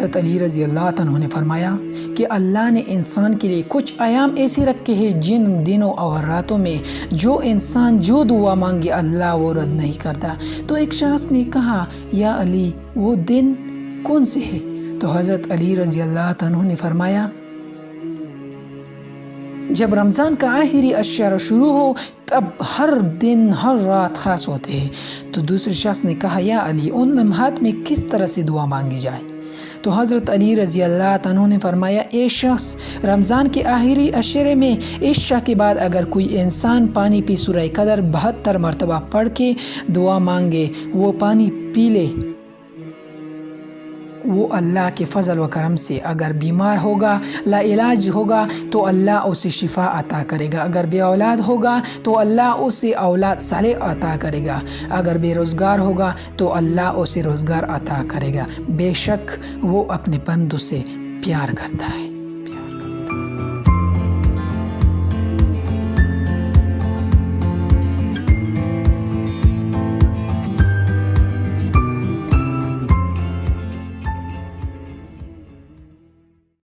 हज़रत अली रज़ी अल्लाह तआला ने फरमाया कि अल्लाह ने इंसान के लिए कुछ आयाम ऐसे रखे हैं जिन दिनों और रातों में जो इंसान जो दुआ मांगे अल्लाह वो रद्द नहीं करता। तो एक शख्स ने कहा, या अली वो दिन कौन से है? तो हज़रत अली रज़ी अल्लाह तआला ने फरमाया, जब रमज़ान का आखिरी अशर शुरू हो तब हर दिन हर रात ख़ास होते हैं। तो दूसरे शख्स ने कहा, या अली उन लम्हात में किस तरह से दुआ मांगी जाए? तो हज़रत अली रज़ी अल्लाह तआला ने फरमाया, एक शख्स रमज़ान के आखिरी अशरे में इशा के बाद अगर कोई इंसान पानी पी सूरह कदर 72 मरतबा पढ़ के दुआ मांगे, वो पानी पी ले, वो अल्लाह के फ़ज़ल व करम से अगर बीमार होगा, लाइलाज होगा तो अल्लाह उसे शिफ़ा अता करेगा। अगर बे औलाद होगा तो अल्लाह उसे औलाद सालेह अता करेगा। अगर बेरोज़गार होगा तो अल्लाह उसे रोज़गार अता करेगा। बेशक वो अपने बंदों से प्यार करता है।